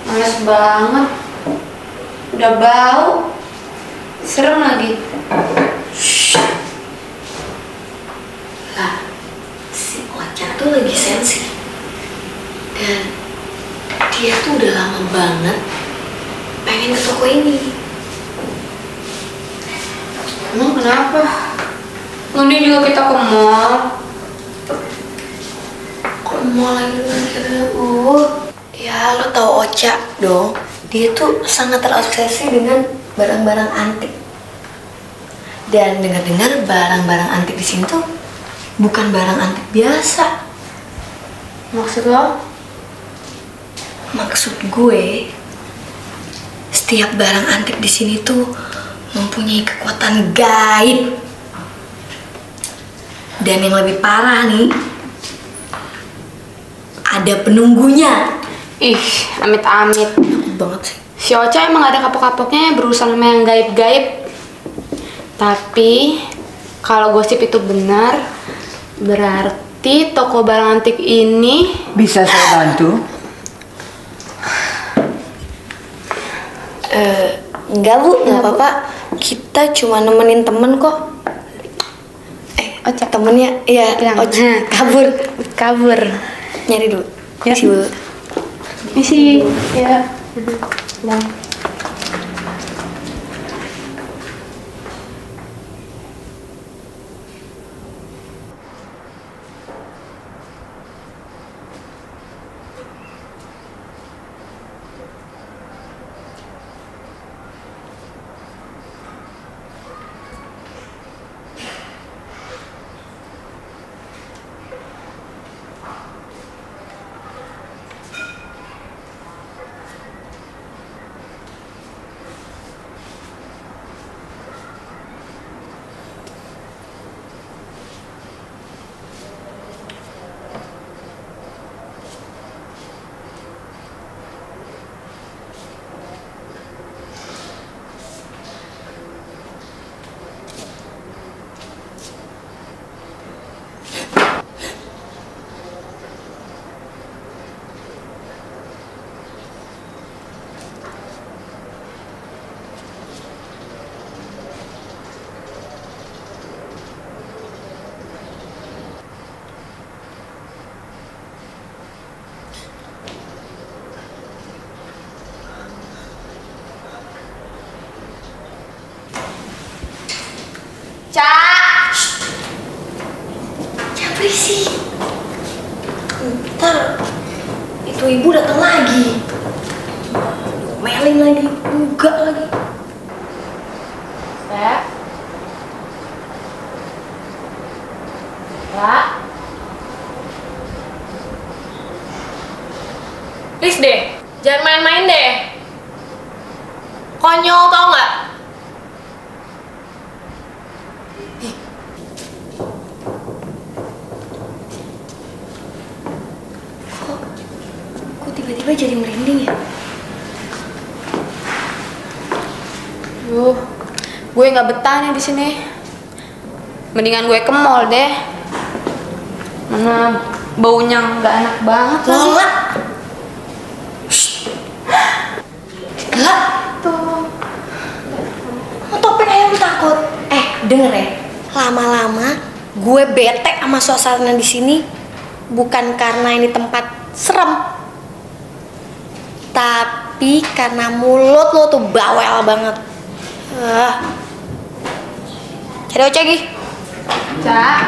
Males banget. Udah bau. Serem lagi. Lah, si Ocha tuh lagi sensi. Dan dia tuh udah lama banget pengen ke toko ini. Emang kenapa? Mending juga kita ke mall. Kok mau lagi? Ya lo tau Ocha dong. Dia tuh sangat terobsesi dengan barang-barang antik. Dan dengar-dengar barang-barang antik di sini tuh bukan barang antik biasa. Maksud lo? Maksud gue, setiap barang antik di sini tuh mempunyai kekuatan gaib. Dan yang lebih parah nih, ada penunggunya. Ih, amit-amit. Takut banget sih. Si Ocha emang ada kapok-kapoknya berurusan sama yang gaib-gaib. Tapi kalau gosip itu benar, berarti toko barang antik ini Bisa saya bantu? Enggak bu, nggak apa-apa. Kita cuma nemenin temen kok. Ocha Temennya, iya, hilang. Ocha kabur. Nyari dulu. Ya. Isi dulu. Isi ya. Hilang. Cak! Ya berisik. Ntar itu ibu datang lagi. Melin lagi, enggak lagi. Cak? Cak? Please deh, jangan main-main deh. Konyol tau nggak? Kok tiba-tiba jadi merinding ya? Gue nggak betah nih di sini. Mendingan gue ke mall deh. Mana baunya nggak enak banget lagi. Lola! Lah! Tuh. Oh, topeng ayam takut. Denger ya. Lama-lama gue bete sama suasana di sini bukan karena ini tempat serem, tapi karena mulut lo tuh bawel banget. Cari Ocha Gi. Cak.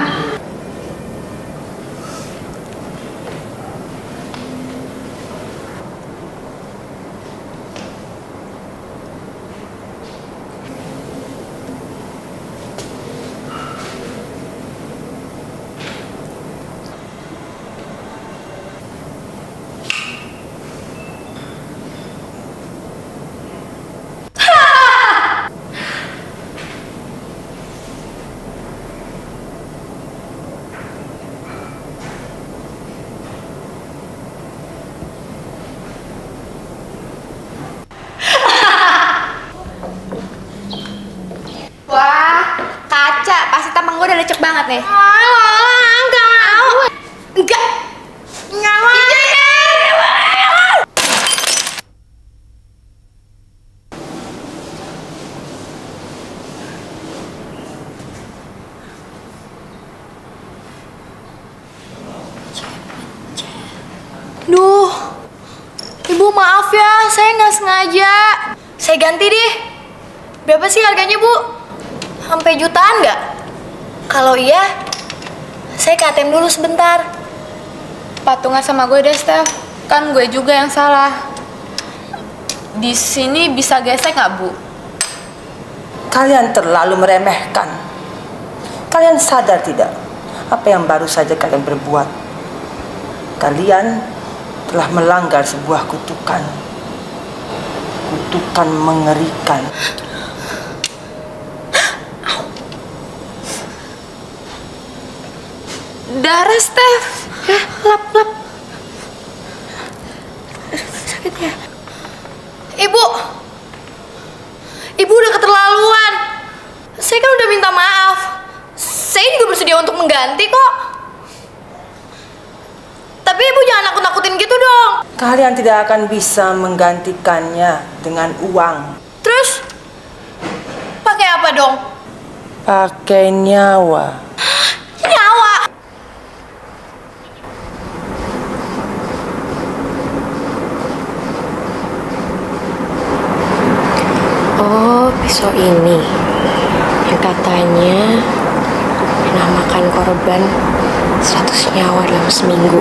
Gue udah lecek banget nih. Enggak mau. Enggak. Nyawa. saya nggak sengaja. Saya ganti deh. Berapa sih harganya, Bu? Sampai jutaan nggak? Kalau iya, saya ke ATM dulu sebentar. Patungan sama gue deh, Steph. Kan gue juga yang salah. Di sini bisa gesek nggak, Bu? Kalian terlalu meremehkan. Kalian sadar tidak apa yang baru saja kalian berbuat? Kalian telah melanggar sebuah kutukan. Kutukan mengerikan. Darah, Steph. Lap. Sakit ya? Ibu udah keterlaluan. Saya kan udah minta maaf. Saya juga bersedia untuk mengganti kok. Tapi ibu jangan nakut-nakutin gitu dong. Kalian tidak akan bisa menggantikannya dengan uang. Terus pakai apa dong? Pakai nyawa. Nyawa. Oh, pisau ini yang katanya pernah makan korban 100 nyawa dalam seminggu.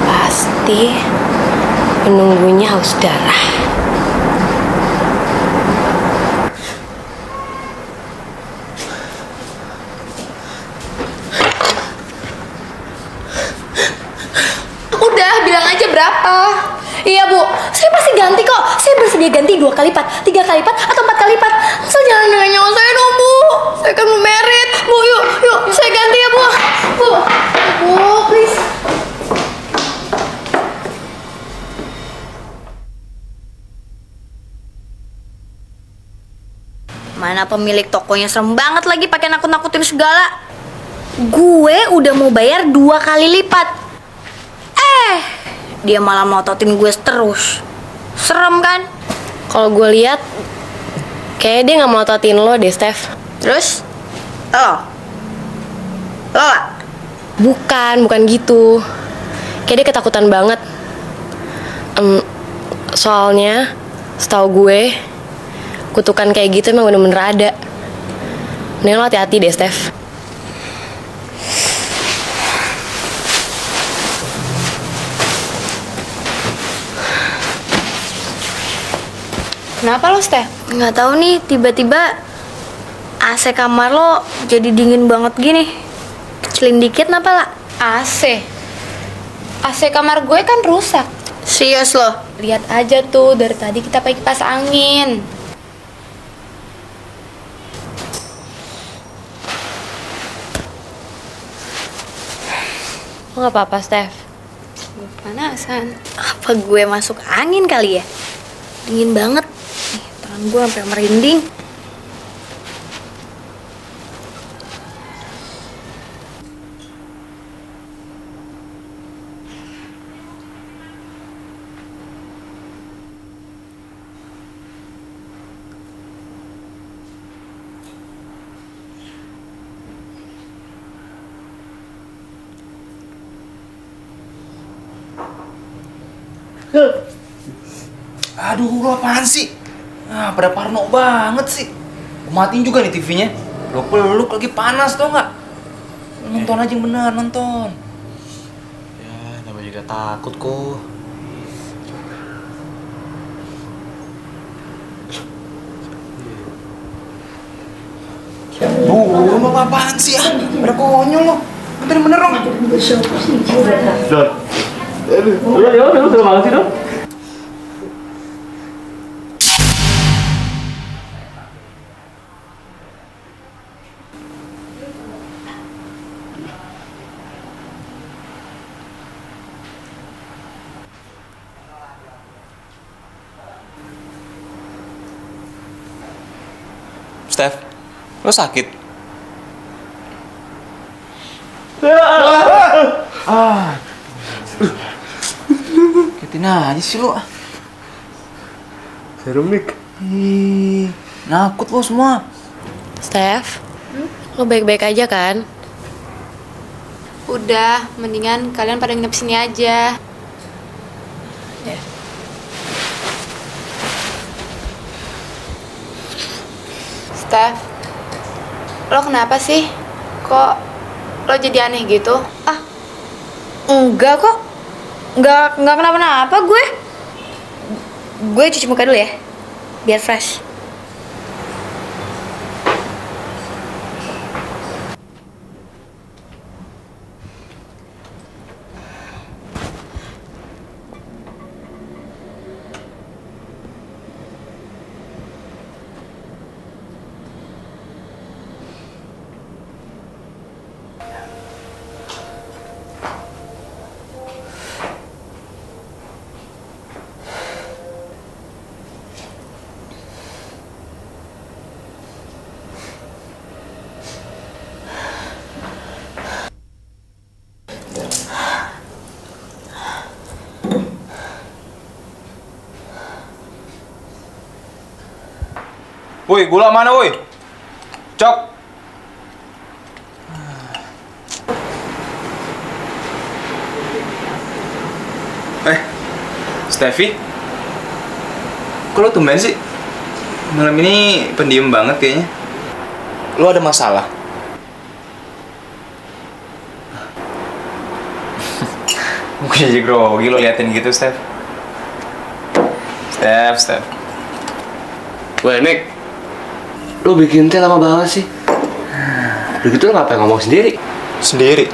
Pasti penunggunya haus darah. Udah, bilang aja berapa. Iya, Bu, saya pasti ganti kok. Saya bersedia ganti 2 kali lipat, 3 kali lipat, atau 4 kali lipat. Asal jangan dengan nyawa saya dong, Bu. Saya kan mau merit. Bu, yuk, saya ganti ya, Bu. Bu, please. Mana pemilik tokonya serem banget lagi pakai nakut-nakutin segala. Gue udah mau bayar 2 kali lipat. Dia malah melototin gue terus. Serem kan? Kalau gue lihat, kayaknya dia nggak melototin lo deh, Steph. Terus? Lo lah? Bukan gitu. Kayak dia ketakutan banget. Soalnya, setahu gue, kutukan kayak gitu emang bener-bener ada. Mending lo hati-hati deh, Steph. Kenapa lo, Steph? Nggak tahu nih, tiba-tiba AC kamar lo jadi dingin banget gini. Kecilin dikit kenapa lah? AC. AC kamar gue kan rusak. Serius lo? Lihat aja tuh, dari tadi kita pakai kipas angin. Lo nggak apa-apa, Steph. Gue panasan. Apa gue masuk angin kali ya? Dingin banget. Nih, tangan gue sampai merinding. Aduh, lo apaan sih? Ah, pada parno banget sih. Matiin juga nih TV-nya. Lo peluk lagi panas tau nggak? Nonton aja yang bener, nonton. Ya, namanya juga takut kok. Duh, lo apaan sih ah? Pada konyol lo. Bener-bener dong. Udah banget sih dong. Steph, lo sakit? Kitin aja sih lo. Seremik. Ih, nakut lo semua. Steph, lo baik-baik aja kan? Udah, mendingan kalian pada nginep sini aja. Steph, lo kenapa sih? Kok lo jadi aneh gitu? Enggak kok. Enggak kenapa-napa gue. Gue cuci muka dulu ya. Biar fresh. Woi, gula mana woi? Cok. Steffi? Kok lo tumben sih? Malam ini pendiam banget kayaknya. Lo ada masalah? Mungkin jadi grogi lo liatin gitu, Steph. Steph. Weh, Nick. Lu bikin teh lama banget sih. Begitu lu ngapain ngomong sendiri? Sendiri?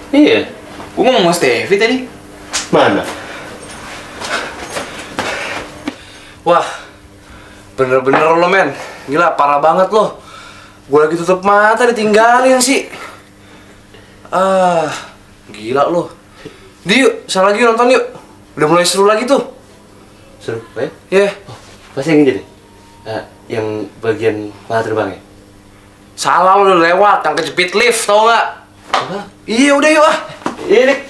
Iya. Gue ngomong sama Steffi tadi. Mana? Wah, bener-bener lo, men. Gila, parah banget lo. Gue lagi tutup mata ditinggalin sih. Gila lo. Di yuk, sana lagi nonton yuk. Udah mulai seru lagi tuh. Seru? Ya? Iya. Oh, pasti yang ini deh. Yang bagian malah terbang ya? Salah lo, udah lewat, yang kejepit lift, tau gak? Apa? Iya, udah yuk ah. Iya, Dik.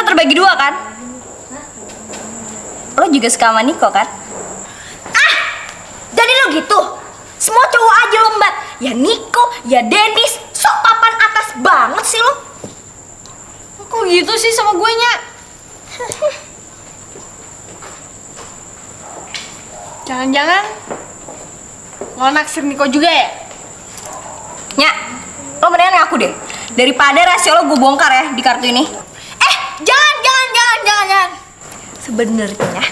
Terbagi dua kan? Lo juga suka sama Niko kan? Jadi lo gitu? Semua cowok aja lombat. Ya Niko, ya Dennis. Sok papan atas banget sih lo. Kok gitu sih sama gue, Nya? Jangan-jangan lo naksir Niko juga ya? Nya, lo mendingan ngaku deh. Daripada rahasia lo gue bongkar ya di kartu ini. Jangan. Sebenarnya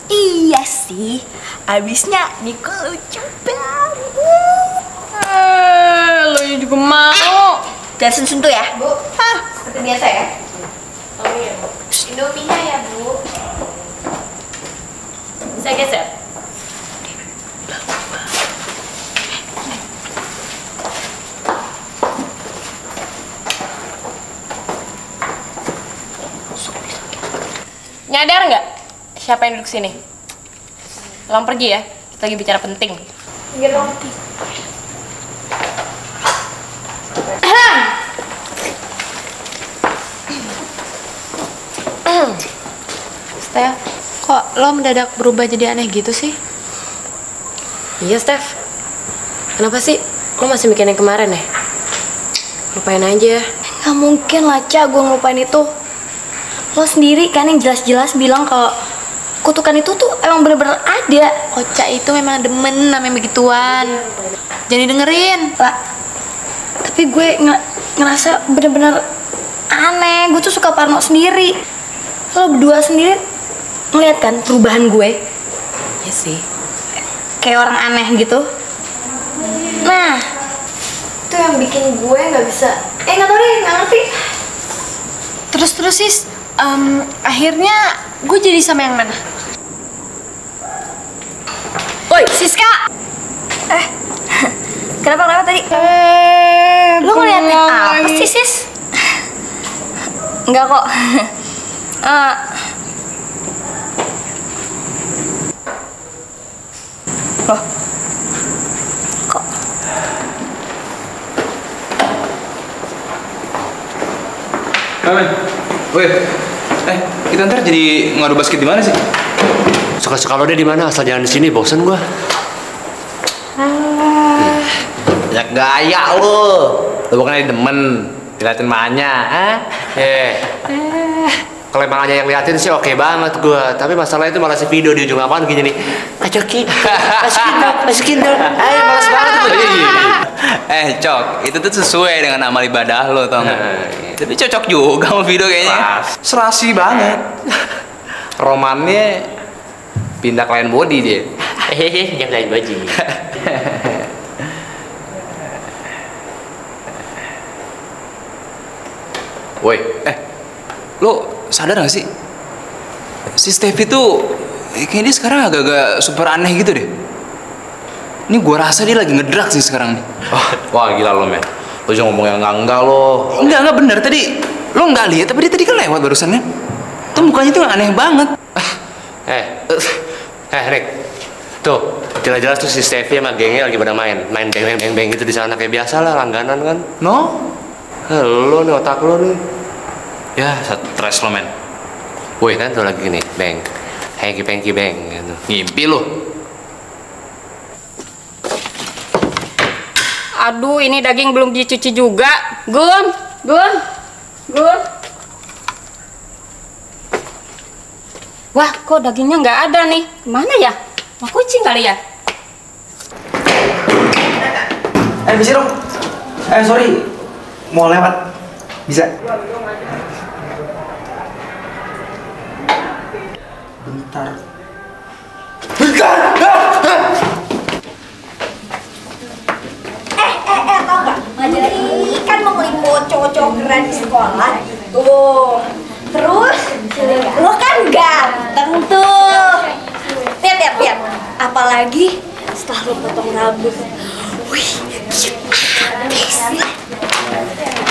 iya sih. Abisnya Niko lucu banget. Lo juga mau. Jangan sentuh ya. Bu. Seperti biasa ya. Oh iya, Bu. Indominya ya, Bu. Bisa geser? Nyadar nggak siapa yang duduk sini? Tolong pergi ya. lagi bicara penting. Gitu. Steph, kok lo mendadak berubah jadi aneh gitu sih? Iya, Steph. Kenapa sih? Lo masih mikirin yang kemarin ya? Lupain aja. Gak mungkin lah, Ca, gue ngelupain itu. Lo sendiri kan yang jelas-jelas bilang kalau kutukan itu tuh emang bener-bener ada. Ocha itu memang demen namanya begituan. Jangan dengerin. Lah, tapi gue ngerasa bener-bener aneh. Gue tuh suka parno sendiri. Lo berdua sendiri ngeliat kan perubahan gue? Iya sih. Kayak orang aneh gitu. Nah, itu yang bikin gue nggak bisa. Nggak tau deh, nggak ngerti. Terus sis, akhirnya gue jadi sama yang mana? Woi, Siska. Kenapa tadi? Lo ngeliatin apa sih, Sis? Enggak kok. Loh. Kok? Men, woi, kita ntar jadi ngadu basket di mana sih? Suka-suka lo deh di mana, asal jangan di sini, bosen gua. Banyak gaya lo bukannya demen diliatin mahanya, Kalau emang aja yang liatin sih oke banget gua, tapi masalahnya itu malah si video di ujung apaan gini nih. Coki, masukin dong. Ayo malas banget tuh. Cok, itu tuh sesuai dengan amal ibadah lo, tau nggak? Tapi cocok juga sama video kayaknya. Serasi banget. romannya pindah ke lain body dia. Jangan lain baju. Woi, Lo sadar gak sih? Si Steffi tuh kayaknya dia sekarang agak-agak super aneh gitu deh. Ini gua rasa dia lagi ngedrak sih sekarang nih. wah gila lo men. Lo jangan ngomong yang enggak lo. Enggak bener tadi. Lo nggak lihat, tapi dia tadi kan lewat barusan kan. Tuh mukanya tuh aneh banget. Rick. Tuh, jelas-jelas tuh si Steffi sama gengnya lagi pada main beng gitu di sana kayak biasa lah, langganan kan. No? Lo nih otak lo nih. Ya, stres lo men. Woi kan tuh lagi gini, beng. Hanky-panky beng gitu. Ngimpi lo. Aduh, ini daging belum dicuci juga. Gun. Wah, kok dagingnya nggak ada nih? Mana ya? Mau kucing kali ya? Bisa dong. Sorry. Mau lewat. Bisa. Bentar. Tau gak? Ngajarin kan mau ngeliput cowok-cowok keren di sekolah. Tuh. Terus, lo kan ganteng tuh. Lihat. Apalagi setelah lo potong rambut. Wih, cute abis.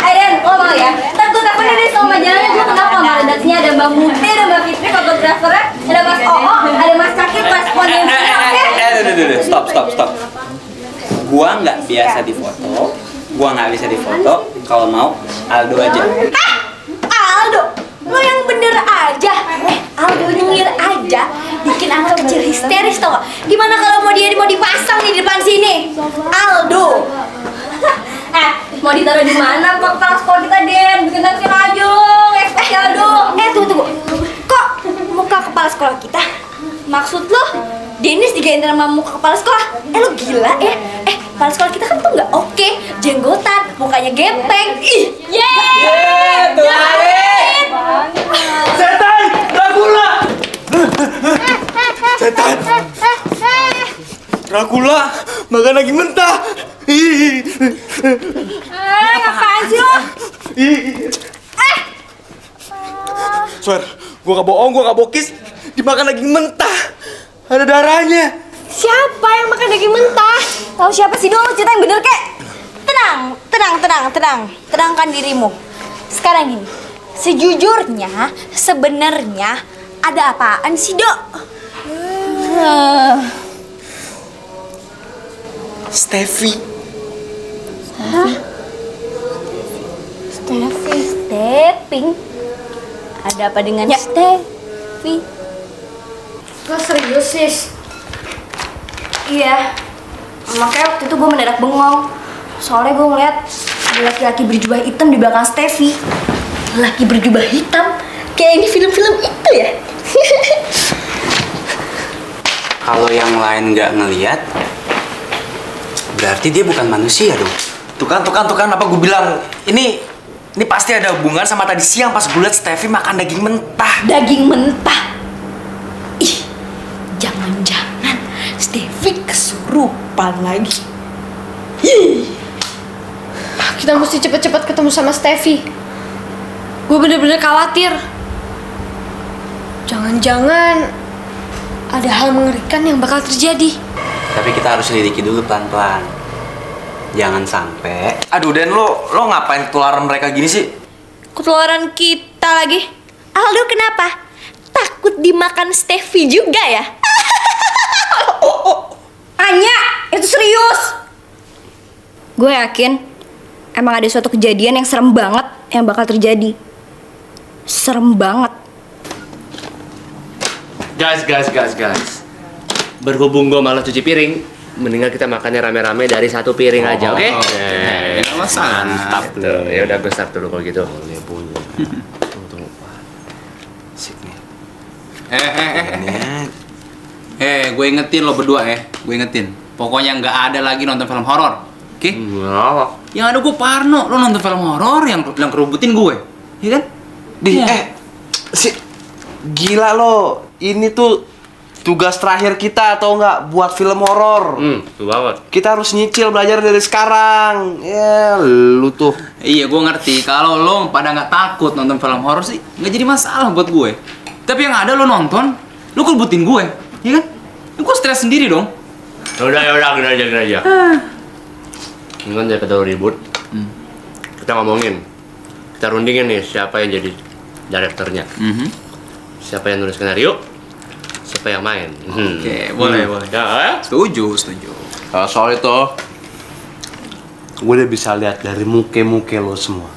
Den, lo mau ya? Ntar gue teleponin deh sama majalahnya. Gue kenal sama redaksinya. Ada Mbak Muti, ada Mbak Fitri, fotografernya. Ada Mas Oo, ada Mas Cakir, korespondensinya. Stop. Gua nggak biasa difoto. Gua nggak bisa difoto. Kalau mau Aldo aja. Aldo, lo yang bener aja. Aldo nyengir aja, bikin anak kecil histeris tau gak? Gimana kalau mau dipasang di depan sini? Aldo. Mau ditaruh di mana kepala sekolah kita, Den? Bikin tension aja dong, spesial dong. Tunggu. Kok muka kepala sekolah kita? Maksud lo, Dennis diganti sama muka kepala sekolah? Lo gila ya? Kepala sekolah kita kan tuh nggak oke, jenggotan, mukanya gepeng. Ih, yeay! Jangan! Setan! Dracula! Setan! Dracula makan lagi mentah. Ngapain sih lo? Swear, gua gak bohong, gua gak bokis. Dimakan daging mentah. Ada darahnya. Siapa yang makan daging mentah? Tahu siapa sih dong? Cerita yang bener kek. Tenangkan dirimu. Sekarang gini, sejujurnya, sebenarnya ada apaan sih, Dok? Steffi. Stepping. Ada apa dengan Steffi? Lo serius, Sis? Iya. Makanya waktu itu gue mendadak bengong. Soalnya gue ngeliat ada laki-laki berjubah hitam di belakang Steffi. Laki berjubah hitam? Kayak di film-film itu ya? Kalau yang lain nggak ngelihat, berarti dia bukan manusia dong. Tuh kan, apa gue bilang? Ini pasti ada hubungan sama tadi siang pas gue liat Steffi makan daging mentah. Daging mentah? Ih, jangan-jangan Steffi kesurupan lagi. Kita mesti cepet-cepet ketemu sama Steffi. Gue bener-bener khawatir. Jangan-jangan ada hal mengerikan yang bakal terjadi. Tapi kita harus selidiki dulu pelan-pelan. Jangan sampai. Aduh, Dan, lo ngapain ketularan mereka gini sih? Ketularan kita lagi? Aldo kenapa? Takut dimakan Steffi juga ya? Anya, itu serius. Gue yakin emang ada suatu kejadian yang serem banget yang bakal terjadi. Serem banget. Guys. Berhubung gue malas cuci piring, mendingan kita makannya rame-rame dari satu piring aja, oke? Nggak masalah. Mantap tuh. Ya udah gue start dulu kalau gitu. Tunggu. Sik nih. Gue ingetin lo berdua ya. Gue ingetin. Pokoknya nggak ada lagi nonton film horor. Oke? Yang ada gue parno. Lo nonton film horor yang kerubutin gue. Iya kan? Gila lo. Ini tuh tugas terakhir kita atau enggak buat film horor. Tuh banget. Kita harus nyicil belajar dari sekarang. Ya, lu tuh. Iya, gue ngerti. Kalau lo pada nggak takut nonton film horor sih, nggak jadi masalah buat gue. Tapi yang ada lo nonton, lo kerubutin gue, iya kan? Gue stres sendiri dong. Udah gini aja. Jangan jangan kita ribut. Kita ngomongin. Kita rundingin nih siapa yang jadi direkturnya. Siapa yang nulis skenario? Siapa yang main? Oke, boleh. Ya, Setuju. soal itu, gue udah bisa lihat dari muke lo semua.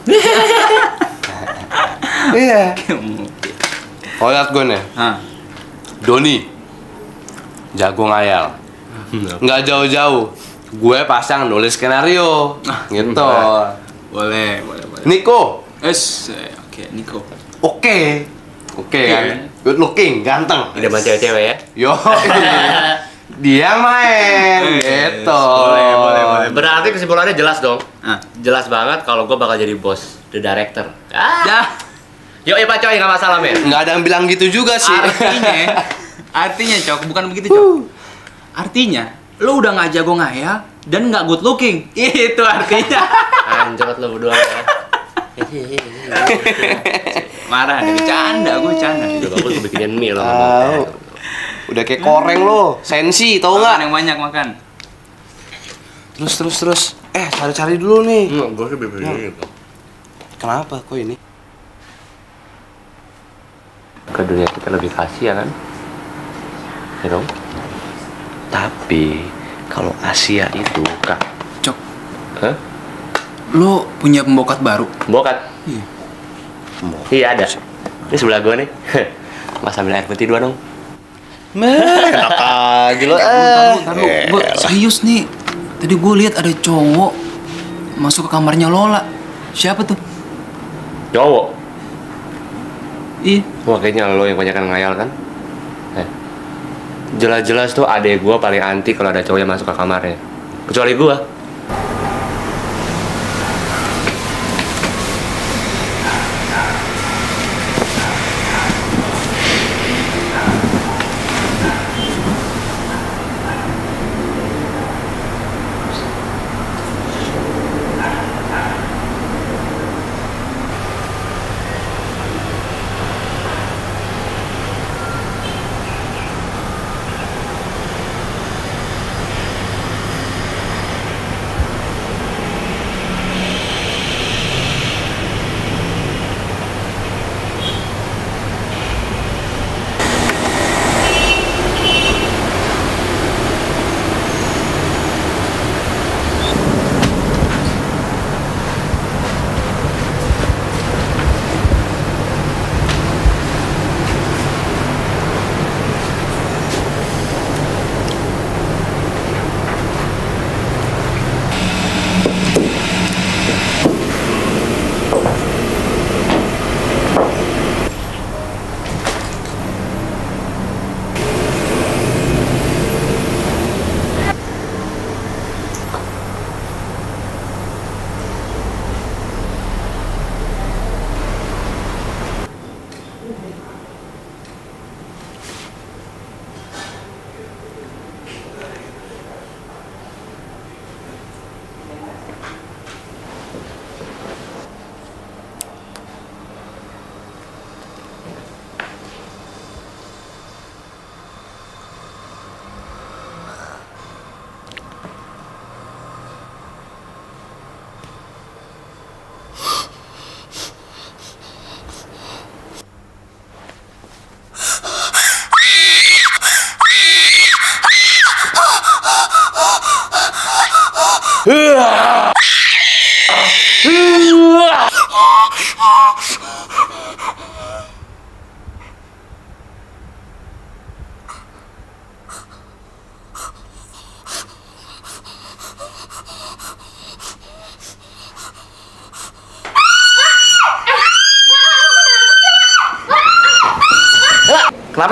Iya. Oh, lihat gue nih. Doni, jago ngayal. Nggak jauh-jauh, gue pasang nulis skenario. Gitu. Boleh. Niko. Oke, Niko. Oke kan? Good looking, ganteng. Udah sama cewek-cewek ya? Yo. Dia main, gitu. Boleh. Berarti kesimpulannya jelas dong. Jelas banget kalau gue bakal jadi bos, the director. Yo, Pak Coy, nggak masalah, men. Nggak ada yang bilang gitu juga sih. Artinya, Cok, bukan begitu, Cok. Artinya, lo udah nggak jago ngayal dan nggak good looking. Itu artinya. Anjot lo berdua ya. Marah, gue bercanda. Udah bagus bikinin mie lo. Udah kayak koreng lo, sensi, tau nggak? Yang banyak makan. Terus. Cari-cari dulu nih. Gue sih bibir. Kenapa kok ini? Ke dunia kita lebih kasih ya kan? Ya dong. Tapi kalau Asia itu Kak. Cok. Lo punya pembokat baru? Pembokat? Iya ada. Ini sebelah gua nih. Mas ambil air putih 2 dong. Enak aja lo. Gue serius nih. Tadi gue lihat ada cowok masuk ke kamarnya Lola. Siapa tuh? Cowok? Iya. Wah, kayaknya lo yang banyak ngayal kan? Jelas-jelas tuh adek gua paling anti kalau ada cowok yang masuk ke kamarnya. Kecuali gua. Kenapa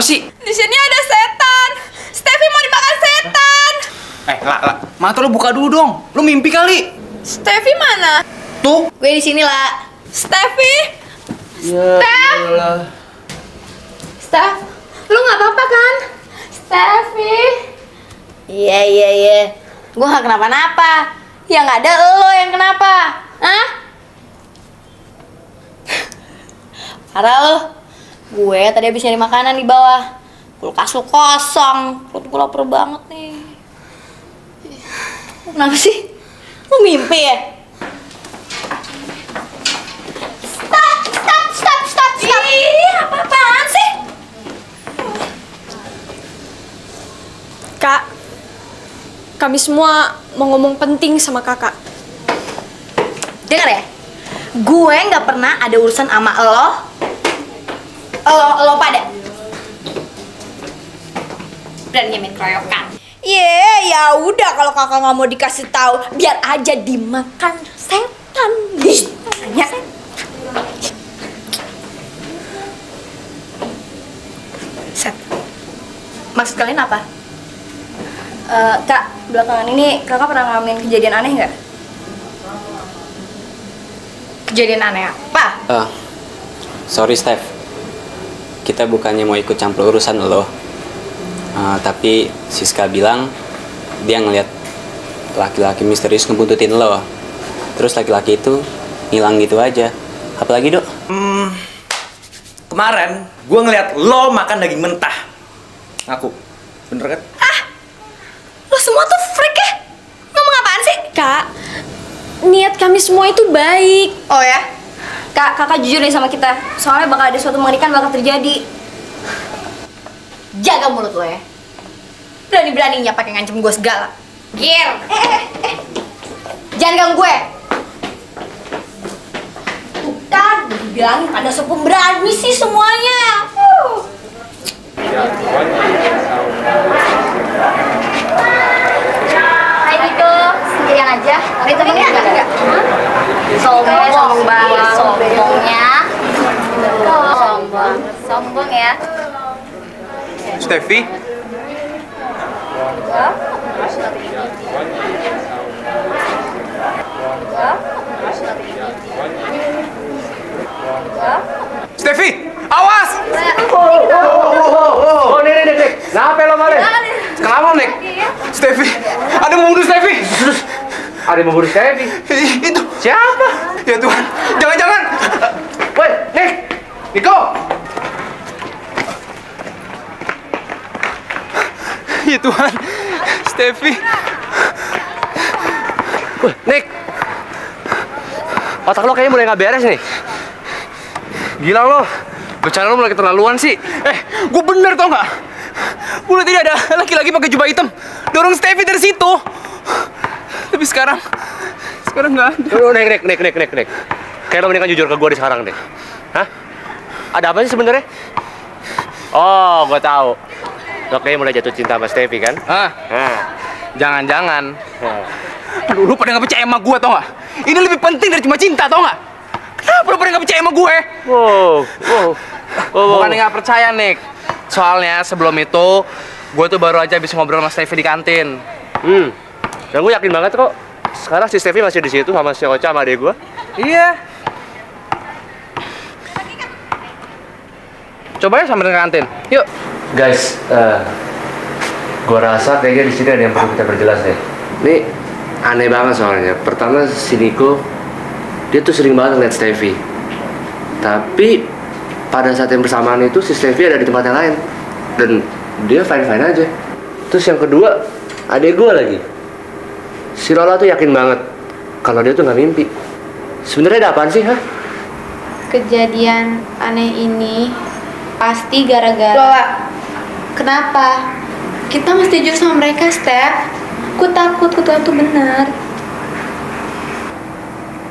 sih? Di sini ada setan. Steffi mau dimakan setan. Lah. Mata lu buka dulu dong. Lu mimpi kali. Steffi mana? Tuh. Gue di sini lah. Steffi. Ya Allah. Steph, lu nggak apa-apa kan? Steffi. Iya. Gue gak kenapa-napa. Yang ada lo yang kenapa. Hah? Parah lo. Gue tadi habis nyari makanan di bawah. Kulkas lu kosong. Perut gue lapar banget nih. Kenapa sih? Lu mimpi ya? Stop. Ih, apa-apaan sih? Kak, kami semua mau ngomong penting sama kakak. Dengar ya, gue nggak pernah ada urusan sama lo pada berani main keroyokan. Ya udah kalau kakak nggak mau dikasih tahu, biar aja dimakan setan. Ya. Set. Maksud kalian apa? Kak, belakangan ini kakak pernah ngalamin kejadian aneh nggak? Kejadian aneh apa? Sorry Steph, kita bukannya mau ikut campur urusan lo, tapi Siska bilang dia ngeliat laki-laki misterius ngebuntutin lo. Terus laki-laki itu ngilang gitu aja. Apalagi dok? Kemarin gue ngeliat lo makan daging mentah. Ngaku, bener kan? Lo semua tuh freak ya? Ngomong apaan sih? Kak, niat kami semua itu baik. Oh ya? Kak, kakak jujur nih sama kita. Soalnya bakal ada suatu mengerikan bakal terjadi. Jaga mulut lo ya. Berani-beraninya pakai ngancem gue segala. Gir. Jangan ganggu gue. Bukan, dibilangin pada sepemberani sih semuanya. Hai Niko, sendirian aja. Ada temennya enggak? Sombong banget, sombongnya. Sombong ya. Steffi? Steffi, awas! Oh, Nek. Kenapa lo malah? Kenapa, Nek? Steffi, ada yang mau bunuh Steffi. Ada yang mau bunuh Steffi? Itu. Siapa? Ya Tuhan, jangan-jangan. Woi, Nek! Niko! Ya Tuhan, Steffi. Woi, Nek! Otak lo kayaknya mulai nggak beres nih. Gila lo, bercanda lo mulai keterlaluan sih. Gue bener tau nggak? Udah tidak ada laki-laki pakai jubah hitam dorong Steffi dari situ. Tapi sekarang nggak ada. Nek. Kayak lo mendingan jujur ke gue di sekarang deh. Hah? Ada apa sih sebenarnya? Oh, gue tahu. Lo kayaknya mulai jatuh cinta sama Steffi kan? Jangan-jangan. Aduh, lu pada nggak percaya sama gue tau nggak? Ini lebih penting dari cuma cinta tau nggak? Kenapa lu pada nggak percaya sama gue? Bukan nggak percaya, Nick. Soalnya sebelum itu gue tuh baru aja bisa ngobrol sama Steffi di kantin. Dan gue yakin banget kok. Sekarang si Steffi masih di situ sama si Ocha sama adek gue. Iya. Coba ya sambil ke kantin. Yuk. Guys, gue rasa kayaknya di sini ada yang perlu kita perjelas deh. Ini aneh banget soalnya. Pertama si Niko, dia tuh sering banget ngeliat Steffi. Tapi pada saat yang bersamaan itu si Steffi ada di tempat yang lain dan dia fine-fine aja. Terus yang kedua, adek gue lagi. Si Lola tuh yakin banget kalau dia tuh nggak mimpi. Sebenarnya ada apaan sih, hah? Kejadian aneh ini pasti gara-gara Lola. Kenapa? Kita mesti jujur sama mereka, Steph. Aku takut itu benar.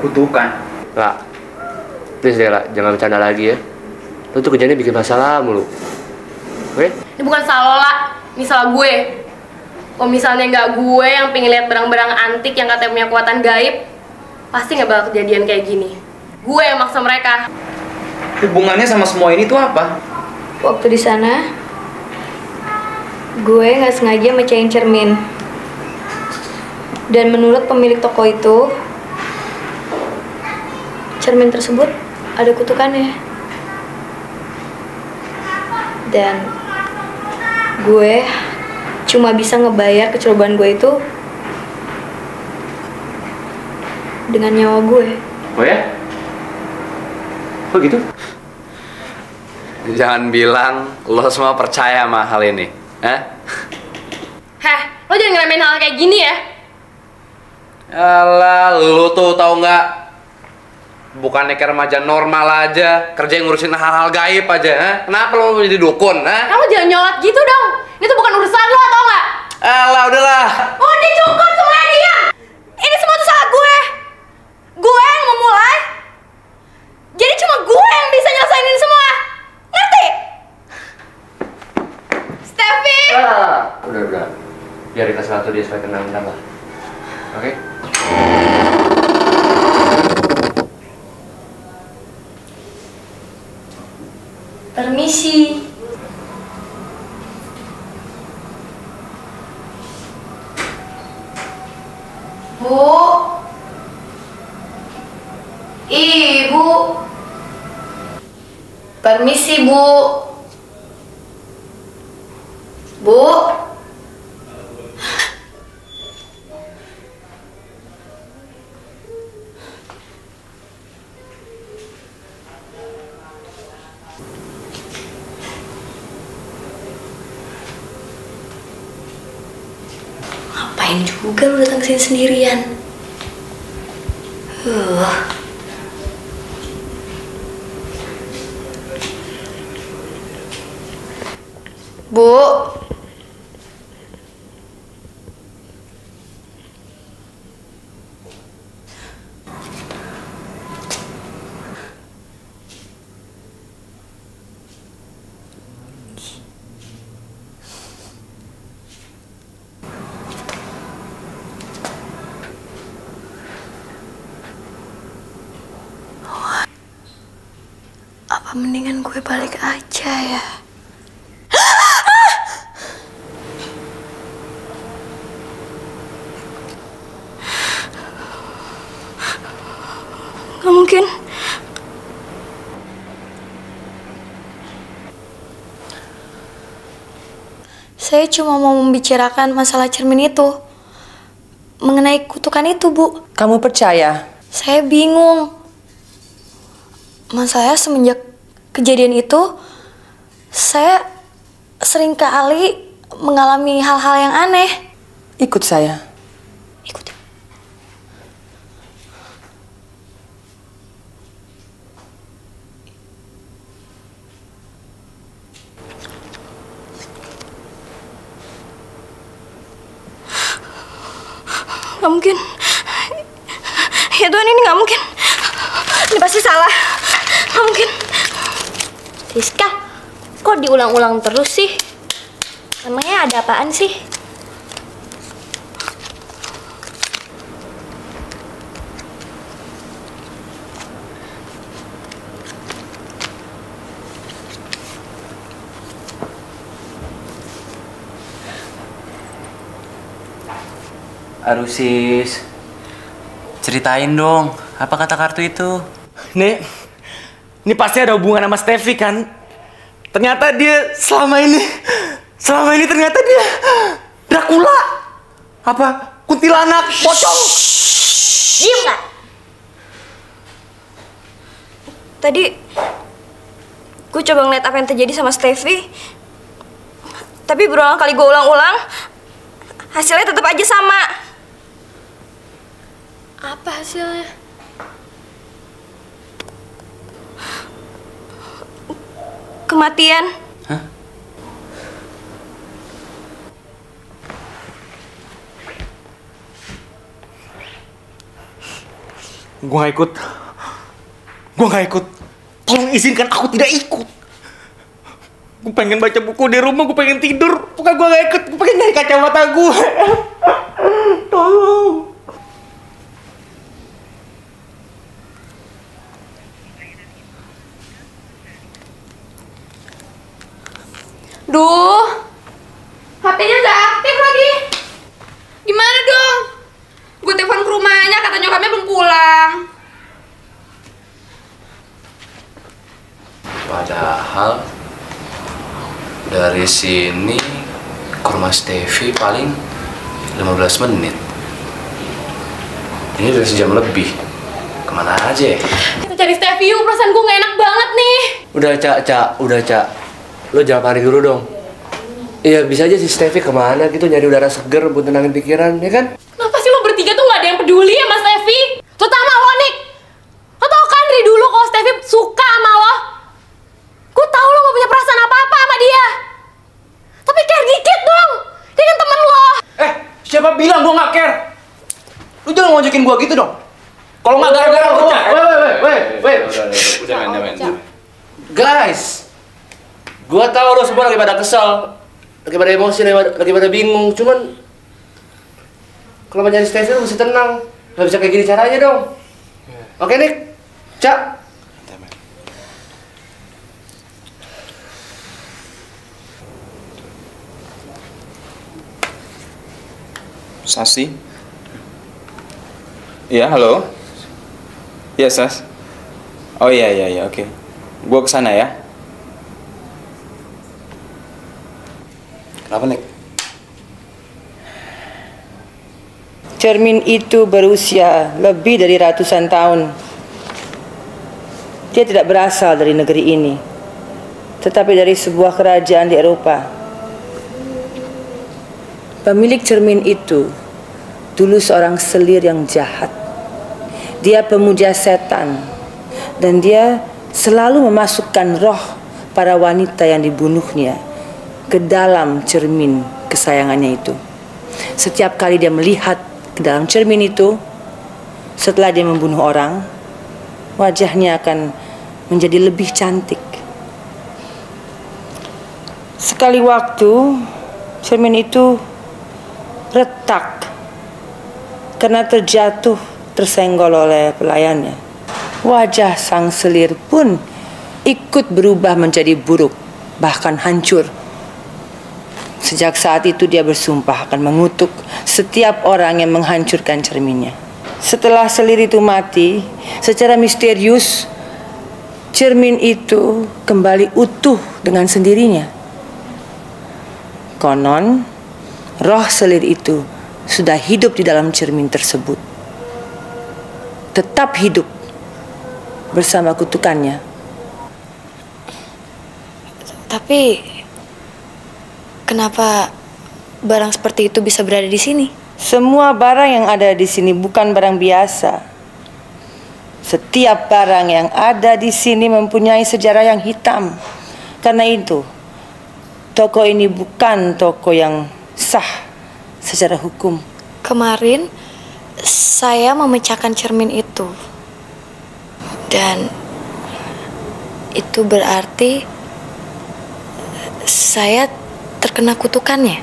Kutukan. Lah, please deh lah, jangan bercanda lagi ya. Lo tuh kerjanya bikin masalah mulu. Oke? Ini bukan salah lo, La. Ini salah gue. Kalau misalnya nggak gue yang pengen lihat barang-barang antik yang katanya punya kekuatan gaib, pasti nggak bakal kejadian kayak gini. Gue yang maksa mereka. Hubungannya sama semua ini tuh apa? Waktu di sana, gue nggak sengaja mecahin cermin. Dan menurut pemilik toko itu, cermin tersebut ada kutukannya. Dan gue cuma bisa ngebayar kecerobohan gue itu dengan nyawa gue. Oh ya? Kok gitu? Jangan bilang lo semua percaya sama hal ini. Heh, lo jangan ngeremehin hal kayak gini ya. Alah, lo tuh tahu nggak? Bukannya kayak remaja normal aja, kerja yang ngurusin hal-hal gaib aja. Kenapa lo jadi dukun? Kamu jangan nyolot gitu dong. Ini tuh bukan urusan lo, tau nggak? Alah, udahlah. Udah cukup semuanya diam. Ini semua tuh salah gue. Gue yang memulai. Jadi cuma gue yang bisa nyelesain ini semua. Ngerti? Steffi. Udah. Biar kita satu dia supaya tenang lah. Oke? Permisi. Bu. Ibu. Permisi, Bu. Bu. Ngapain juga lu datang kesini sendirian? Bu. Apa mendingan gue balik aja ya? Gak mungkin. Saya cuma mau membicarakan masalah cermin itu. Mengenai kutukan itu, Bu. Kamu percaya? Saya bingung. Masalahnya semenjak kejadian itu, saya sering kali mengalami hal-hal yang aneh. Ikut saya. Ikut. Gak mungkin. Ya Tuhan, ini gak mungkin. Ini pasti salah. Gak mungkin. Siska, kok diulang-ulang terus sih? Emangnya ada apaan sih? Aduh sis, ceritain dong, apa kata kartu itu? Nek, ini pasti ada hubungan sama Steffi kan? Ternyata dia selama ini ternyata dia Dracula. Apa? Kuntilanak, pocong. Diam gak? Tadi gue coba ngeliat apa yang terjadi sama Steffi. Tapi berulang kali gue ulang-ulang, hasilnya tetap aja sama. Apa hasilnya? Kematian. Hah? Gue gak ikut. Gue gak ikut. Tolong izinkan aku tidak ikut. Gue pengen baca buku di rumah, gue pengen tidur. Bukan gue gak ikut, gue pengen nyari kacamata gue. Tolong. Duh, HP-nya nggak aktif lagi. Gimana dong? Gue telepon ke rumahnya, kata nyokapnya belum pulang. Padahal dari sini ke rumah Steffi paling 15 menit. Ini udah sejam lebih. Kemana aja ya? Kita cari Steffi yuk, perasaan gue gak enak banget nih. Udah Cak. Lo jangan panik dulu dong. Iya, bisa aja si Steffi kemana gitu nyari udara seger buat tenangin pikiran, ya kan? Kenapa sih lo bertiga tuh gak ada yang peduli sama Steffi? Terutama lo, Nick. Lo tau kan dari dulu kalau Steffi suka sama lo. Gue tau lo gak punya perasaan apa-apa sama dia. Tapi care dikit dong. Dia kan temen lo. Siapa bilang gue gak care? Lu jangan ngojekin gue gitu dong. Kalau nggak gara-gara lu, wait. Udah main. Guys, gua tahu lo semua lagi pada kesal, lagi pada emosi, lagi pada bingung. Cuman kalau mau nyari Steffi lu mesti tenang. Gak bisa kayak gini caranya dong. Oke, Nick? Cak? Sasi? Iya, halo? Iya, Sas? Oh iya, oke. Gua kesana ya. Kenapa, Nek? Cermin itu berusia lebih dari ratusan tahun. Dia tidak berasal dari negeri ini, tetapi dari sebuah kerajaan di Eropa. Pemilik cermin itu dulu seorang selir yang jahat. Dia pemuja setan, dan dia selalu memasukkan roh para wanita yang dibunuhnya ke dalam cermin kesayangannya itu. Setiap kali dia melihat ke dalam cermin itu, setelah dia membunuh orang, wajahnya akan menjadi lebih cantik. Sekali waktu, cermin itu retak karena tersenggol oleh pelayannya. Wajah sang selir pun ikut berubah menjadi buruk, bahkan hancur. Sejak saat itu dia bersumpah akan mengutuk setiap orang yang menghancurkan cerminnya. Setelah selir itu mati, secara misterius cermin itu kembali utuh dengan sendirinya. Konon, roh selir itu sudah hidup di dalam cermin tersebut. Tetap hidup bersama kutukannya. Tapi kenapa barang seperti itu bisa berada di sini? Semua barang yang ada di sini bukan barang biasa. Setiap barang yang ada di sini mempunyai sejarah yang hitam. Karena itu, toko ini bukan toko yang sah secara hukum. Kemarin saya memecahkan cermin itu, dan itu berarti saya terkena kutukannya.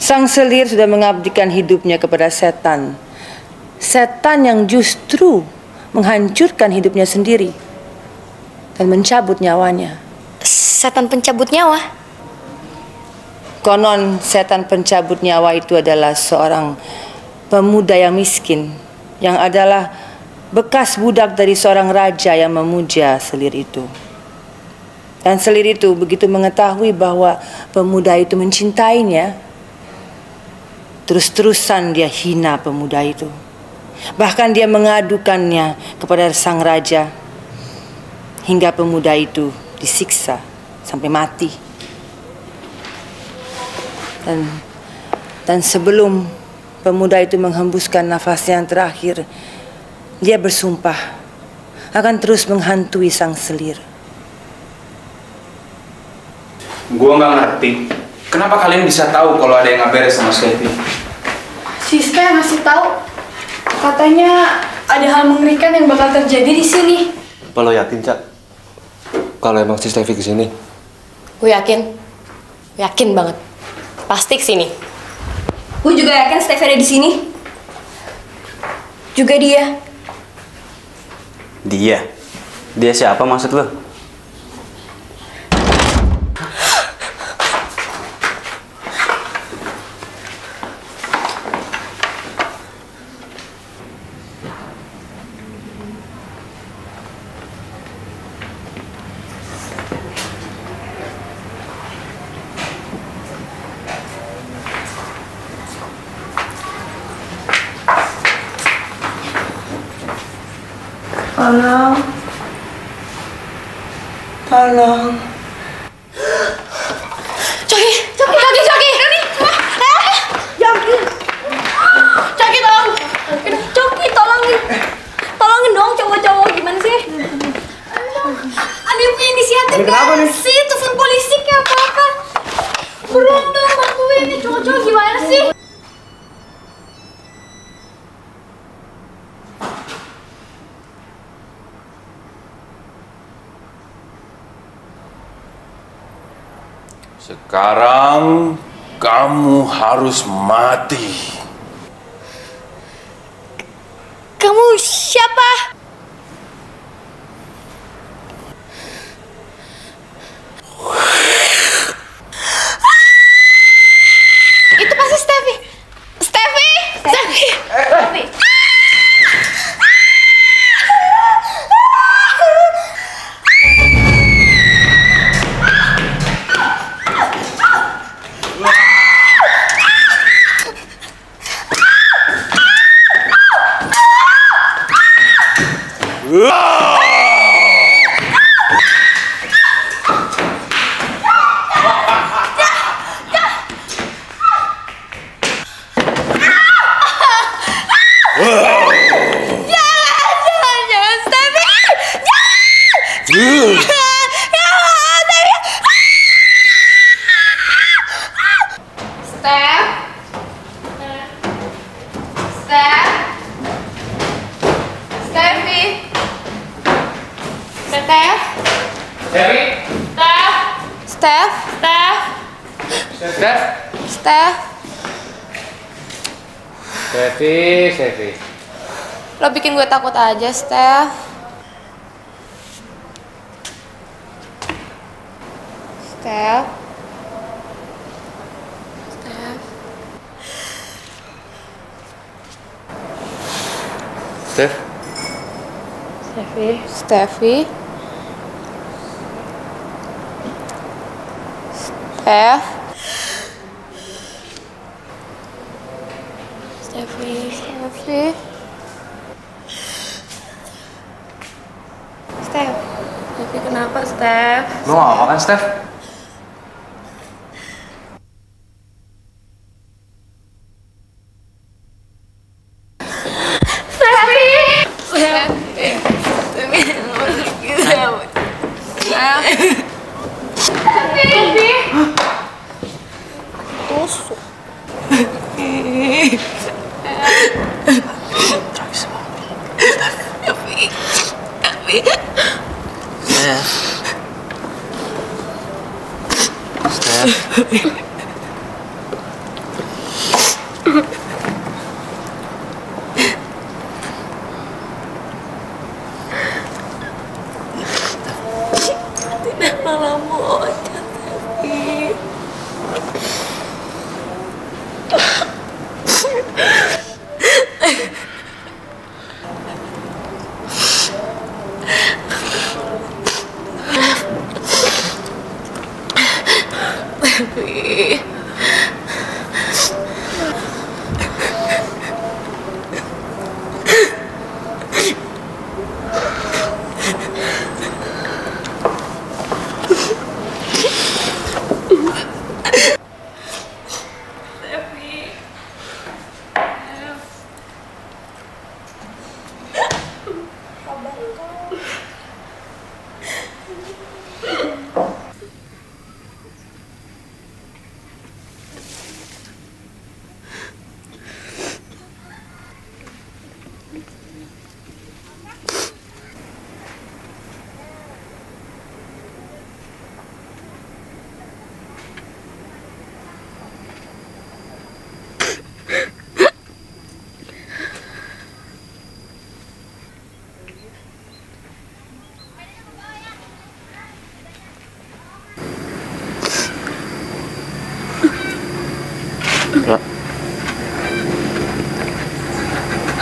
Sang selir sudah mengabdikan hidupnya kepada setan. Setan yang justru menghancurkan hidupnya sendiri dan mencabut nyawanya. Setan pencabut nyawa? Konon setan pencabut nyawa itu adalah seorang pemuda yang miskin, yang adalah bekas budak dari seorang raja yang memuja selir itu. Dan selir itu begitu mengetahui bahwa pemuda itu mencintainya, terus-terusan dia hina pemuda itu. Bahkan dia mengadukannya kepada sang raja, hingga pemuda itu disiksa sampai mati. Dan sebelum pemuda itu menghembuskan nafasnya yang terakhir, dia bersumpah akan terus menghantui sang selir. Gua nggak ngerti kenapa kalian bisa tahu kalau ada yang nggak beres sama Steffi. Siska yang ngasih tahu. Katanya ada hal mengerikan yang bakal terjadi di sini. Apa lo yakin, Cak? Kalau emang si Steffi kesini? Gue yakin. Yakin banget. Pasti kesini. Gue juga yakin Steffi ada di sini. Juga dia. Dia? Dia siapa maksud lo? Tolong. Tolong. Coki! Coki, tolongin. Tolongin dong cowok-cowok, gimana sih? Ada yang punya inisiatif gak sih? Telepon polisi kayak apa-apa. Buruan dong, bantuin nih cowok-cowok gimana sih? Sekarang kamu harus mati. Kamu siapa? Itu pasti Steffi. Steffi! Jangan Steffi! Jangan! Steffi. Lo bikin gue takut aja, Steph. Steph. Steph? Steffi. Steph. Steffi kenapa, Steph? Lo gak apa kan, Steph? Tidak malah mau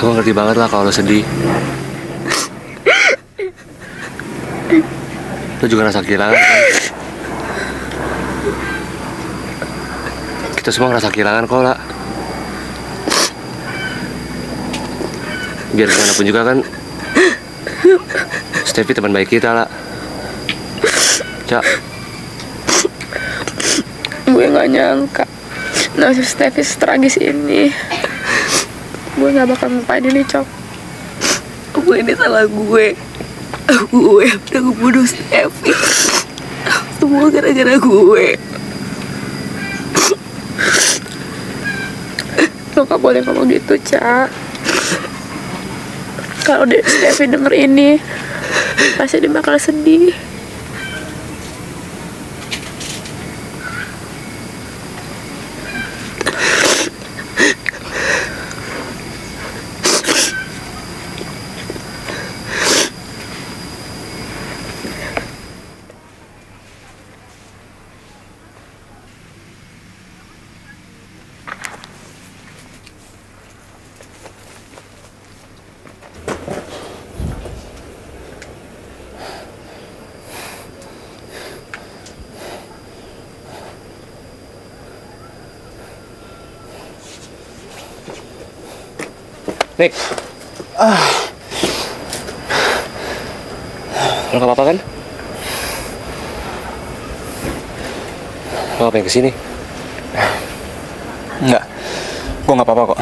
Aku ngerti banget lah kalau lo sedih. Lo juga ngerasa kehilangan kan? Kita semua ngerasa kehilangan kok, lah. Biar gimana pun juga kan, Steffi teman baik kita, lah. Cak. Gue gak nyangka nasib Steffi setragis ini. Gue gak bakal ngelupain ini, Cok. Ini salah gue. Gue udah ngebunuh Steffi. Semua gara-gara gue. Lo gak boleh ngomong gitu, Cak. Kalau Steffi denger ini, pasti dia bakal sedih. Nick. Lo gak apa-apa kan? Lo ngapain kesini? Enggak, gue gak apa-apa kok.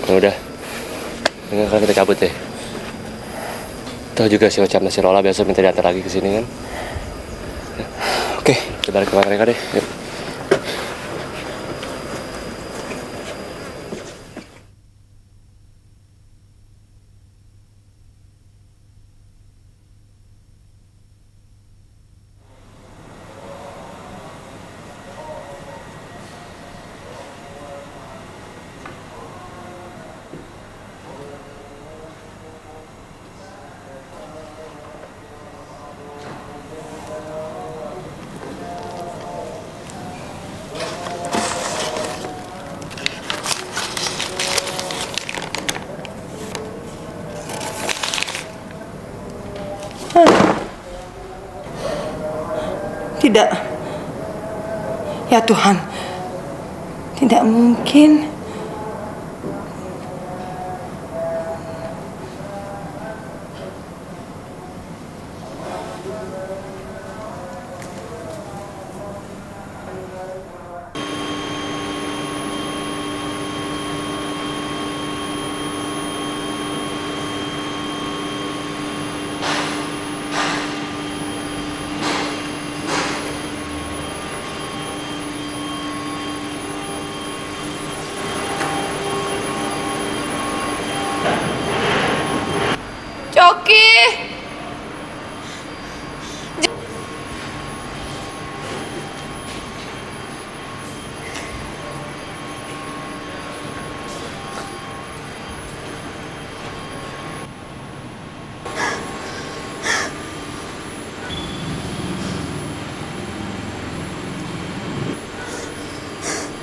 Ya udah, dengan kita cabut deh. Tahu juga si Ocap nasi Rola biasa minta diantar lagi kesini kan? Ya. Oke, kita balik ke mereka deh. Yuk. Tidak. Ya Tuhan, tidak mungkin. Coki.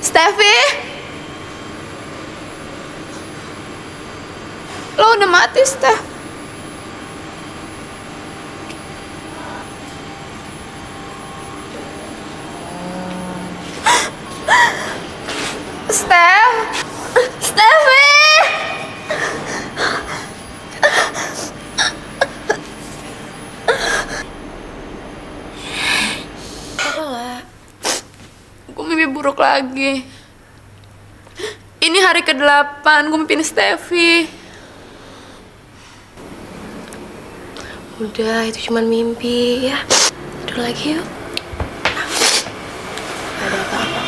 Steffi, lo udah mati, Steph. Steffi! Gue mimpi buruk lagi. Ini hari ke-8, gue mimpin Steffi. Udah, itu cuma mimpi ya. Tidur lagi yuk. Ada apa-apa.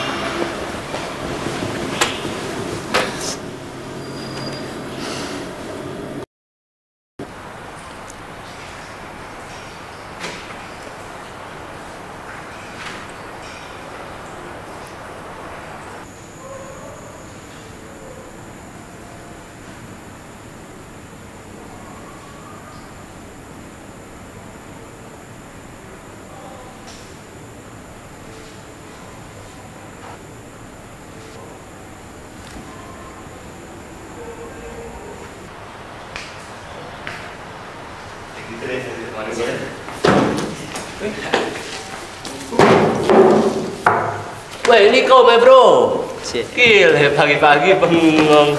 Wah ini kau my bro. Gile pagi-pagi bengong.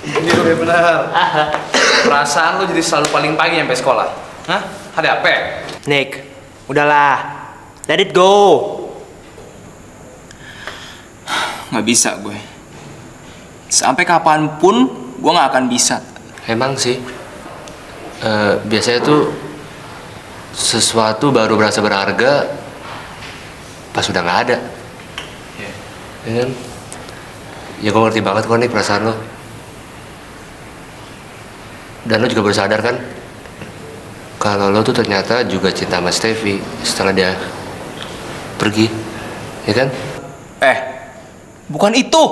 Ini udah benar. Perasaan lo jadi selalu paling pagi sampai sekolah. Hah? Ada apa? Nick, udahlah. Let it go. Nggak bisa gue. Sampai kapanpun gue nggak akan bisa. Emang sih. Biasanya tuh sesuatu baru berasa berharga pas udah nggak ada. Ya kan? Ya gue ngerti banget kok nih perasaan lo. Dan lo juga baru sadar kan kalau lo tuh ternyata juga cinta sama Steffi setelah dia pergi, ya kan? Bukan itu.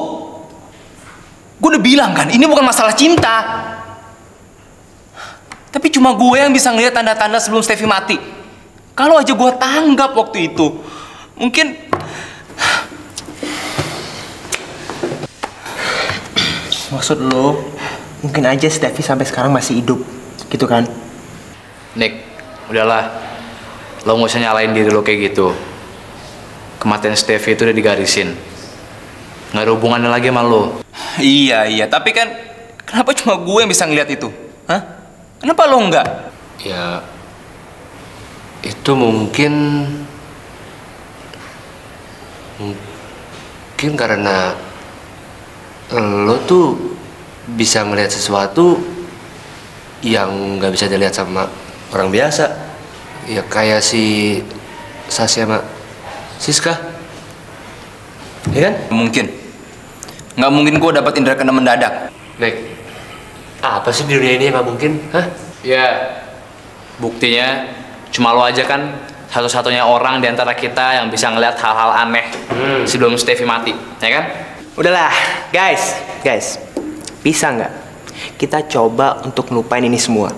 Gue udah bilang kan, ini bukan masalah cinta. Tapi cuma gue yang bisa ngeliat tanda-tanda sebelum Steffi mati. Kalau aja gue tanggap waktu itu, mungkin. Maksud lo, mungkin aja Steffi sampai sekarang masih hidup, gitu kan? Nick, udahlah. Lo nggak usah nyalain diri lo kayak gitu. Kematian Steffi itu udah digarisin. Nggak ada hubungannya lagi sama lo. Iya, tapi kan kenapa cuma gue yang bisa ngeliat itu? Hah? Kenapa lo enggak? Ya, itu mungkin karena lo tuh bisa melihat sesuatu yang nggak bisa dilihat sama orang biasa. Ya kayak si Sasha sama Siska, ya kan? Nggak mungkin gue dapat indra keenam mendadak. Nek, apa sih di dunia ini emang mungkin? Hah? Ya, buktinya cuma lo aja kan satu-satunya orang di antara kita yang bisa ngeliat hal-hal aneh sebelum Steffi mati, ya kan? Udahlah, guys, bisa nggak kita coba untuk ngelupain ini semua,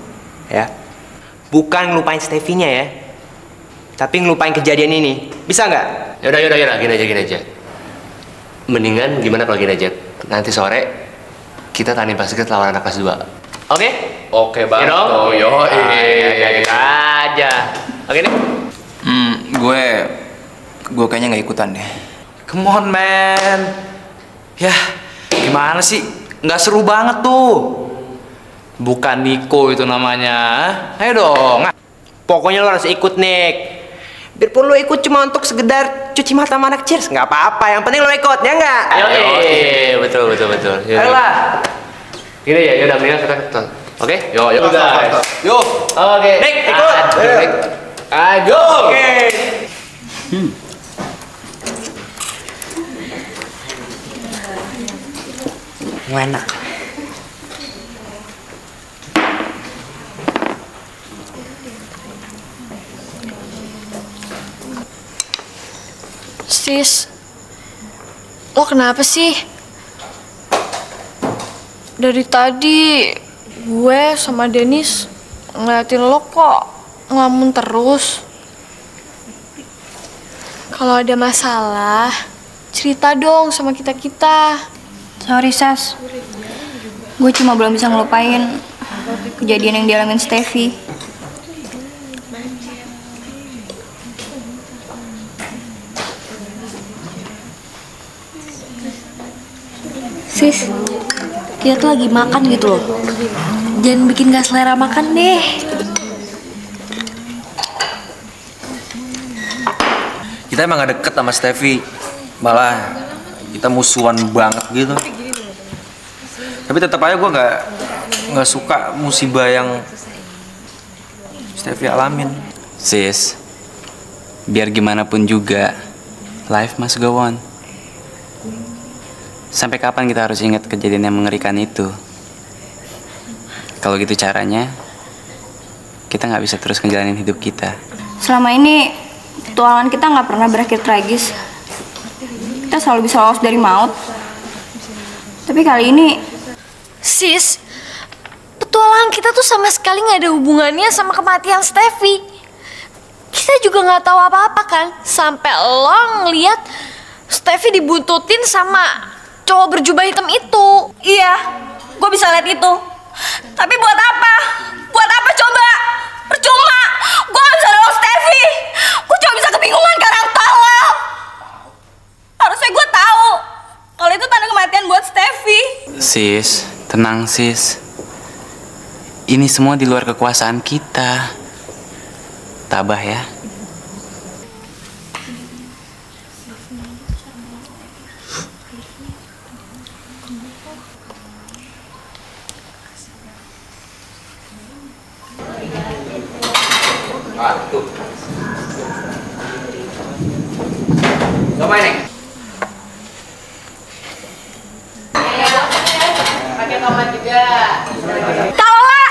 ya? Bukan ngelupain Steffi-nya ya, tapi ngelupain kejadian ini, bisa nggak? Yaudah, gini aja. Mendingan gimana kalau gini aja? Nanti sore kita tanding basket lawan anak kelas 2. Oke? Oke banget. Yo, aja. Oke nih. Gue kayaknya nggak ikutan deh. Come on man. Ya, gimana sih? Nggak seru banget tuh. Bukan Niko itu namanya. Ayo dong. Pokoknya lo harus ikut, Nick. Biarpun lo ikut cuma untuk sekedar cuci mata sama anak cheers, nggak apa-apa. Yang penting lo ikut, ya nggak? Betul. Ayolah. Gini ya, yaudah mendingan kita tonton. Oke? Yo. Oke. Nick, ikut. Ayo. Oke. Enak. Sis, lo kenapa sih? Dari tadi gue sama Dennis ngeliatin lo kok ngelamun terus. Kalau ada masalah, cerita dong sama kita-kita. Sorry, Sas. Gue cuma belum bisa ngelupain kejadian yang dialamin Steffi. Sis, kita tuh lagi makan gitu loh. Jangan bikin gak selera makan deh. Kita emang gak deket sama Steffi. Malah kita musuhan banget gitu. Tapi tetap aja gue nggak suka musibah yang Steffi alamin. Sis, biar gimana pun juga, life must go on. Sampai kapan kita harus ingat kejadian yang mengerikan itu? Kalau gitu caranya, kita nggak bisa terus ngejalanin hidup kita. Selama ini, petualangan kita nggak pernah berakhir tragis. Kita selalu bisa lolos dari maut. Tapi kali ini, Sis, petualangan kita tuh sama sekali nggak ada hubungannya sama kematian Steffi. Kita juga nggak tahu apa-apa kan, sampai lo ngeliat Steffi dibuntutin sama cowok berjubah hitam itu. Iya, gue bisa lihat itu. Tapi buat apa? Buat apa coba? Percuma. Sis, tenang sis. Ini semua di luar kekuasaan kita. Tabah ya. Tuh. Coba nih. Pakai tomat juga. Lola!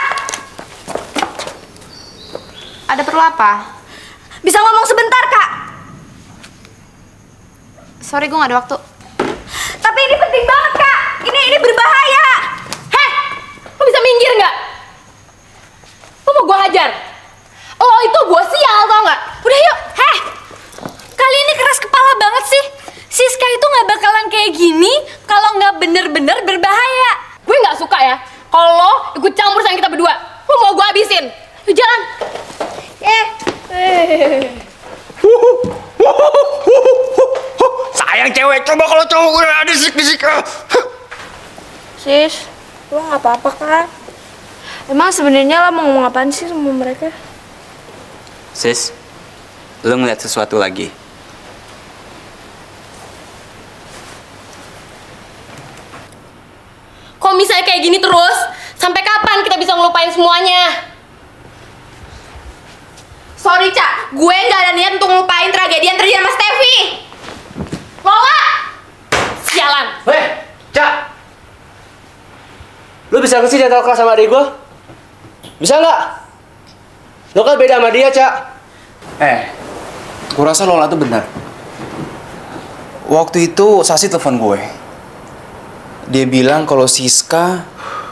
Ada perlu apa? Bisa ngomong sebentar, Kak? Sorry, gue gak ada waktu. Tapi ini penting banget, Kak. Ini berbahaya. Heh, lo bisa minggir nggak? Lo mau gue hajar? Lo itu gue sial, tau nggak? Udah yuk. Heh, kali ini keras kepala banget sih. Siska itu nggak bakalan kayak gini kalau nggak bener-bener berbahaya. Gue nggak suka ya kalau lo ikut campur sama kita berdua. Lo mau gue habisin. Yuk jalan. Sayang cewek, coba kalau cowok gue ada disik-disik. Sis, lo nggak apa-apa kan? Emang sebenarnya lo mau ngomong apaan sih sama mereka? Sis, lu ngeliat sesuatu lagi? Kalau misalnya kayak gini terus, sampai kapan kita bisa ngelupain semuanya? Sorry, Cak. Gue nggak ada niat untuk ngelupain tragedi yang terjadi sama Steffi. Lola! Sialan. Weh, Cak. Lu bisa nggak sih jangan terlalu keras sama adik gue? Bisa nggak? Lo kan beda sama dia, Cak. Gue rasa Lola tuh benar. Waktu itu Sasi telepon gue. Dia bilang kalau Siska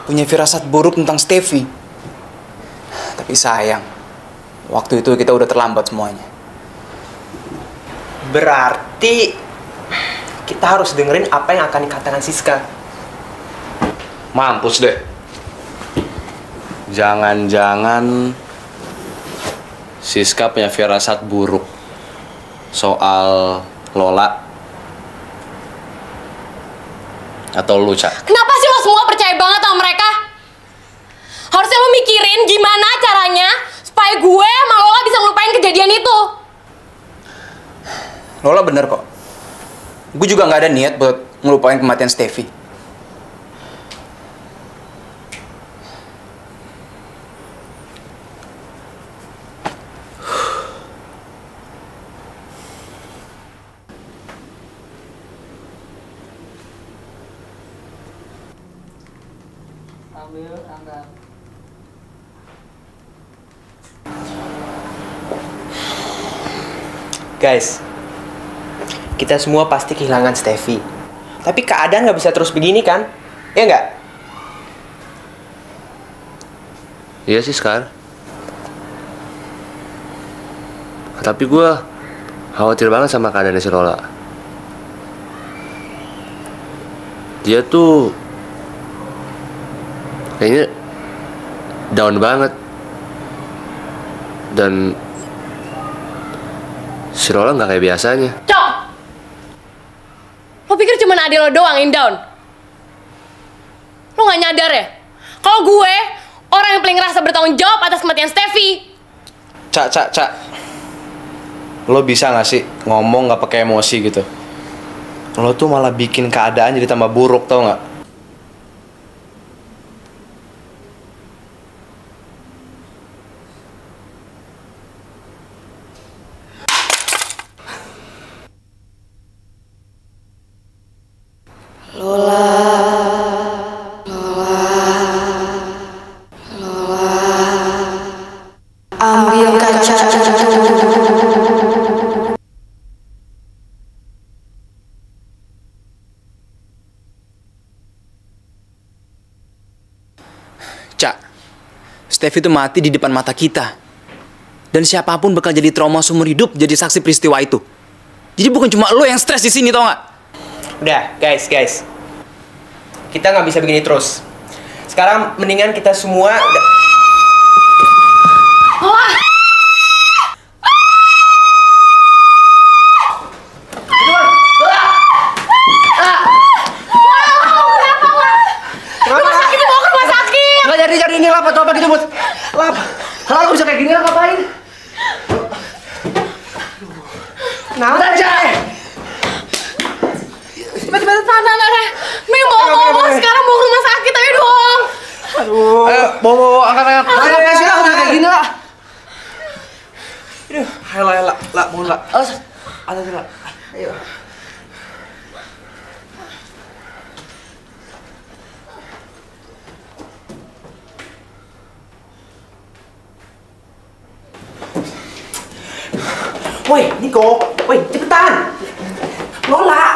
punya firasat buruk tentang Steffi. Tapi sayang, waktu itu kita udah terlambat semuanya. Berarti kita harus dengerin apa yang akan dikatakan Siska. Mampus deh. Jangan-jangan Siska punya firasat buruk soal Lola atau lu, Cak? Kenapa sih lo semua percaya banget sama mereka? Harusnya lo mikirin gimana caranya supaya gue sama Lola bisa ngelupain kejadian itu. Lola bener kok. Gue juga nggak ada niat buat ngelupain kematian Steffi. Guys, kita semua pasti kehilangan Steffi. Tapi keadaan nggak bisa terus begini kan? Ya nggak? Iya sih, Skar. Tapi gue khawatir banget sama keadaannya si Lola. Dia tuh kayaknya down banget. Dan si Lola nggak kayak biasanya. Cok! Lo pikir cuma adil lo doang yang down? Lo nggak nyadar ya? Kalau gue, orang yang paling ngerasa bertanggung jawab atas kematian Steffi. Cak. Lo bisa nggak sih ngomong nggak pakai emosi gitu? Lo tuh malah bikin keadaan jadi tambah buruk, tau nggak? Ambil kaca itu. Cak, Steffi itu mati di depan mata kita. Dan siapapun bakal jadi trauma seumur hidup jadi saksi peristiwa itu. Jadi bukan cuma lo yang stres di sini, tau nggak? Udah, guys. Kita nggak bisa begini terus. Sekarang mendingan kita semua Wah! gini lah, Pak. Coba dijemput. Lap. Kalau aku bisa kayak gini lah, ngapain? Nah, aja. Cepet-cepet sana, Re. Mei mau ngomong sekarang mau ke rumah sakit, ayo dong. Aduh. Ayo, bawa, angkat. Ayo, sini lah, udah kayak gini lah. Aduh, ayo lah, bangun lah. Ada lah. Ayo. Woi, Niko. Woi, cepetan. Lola.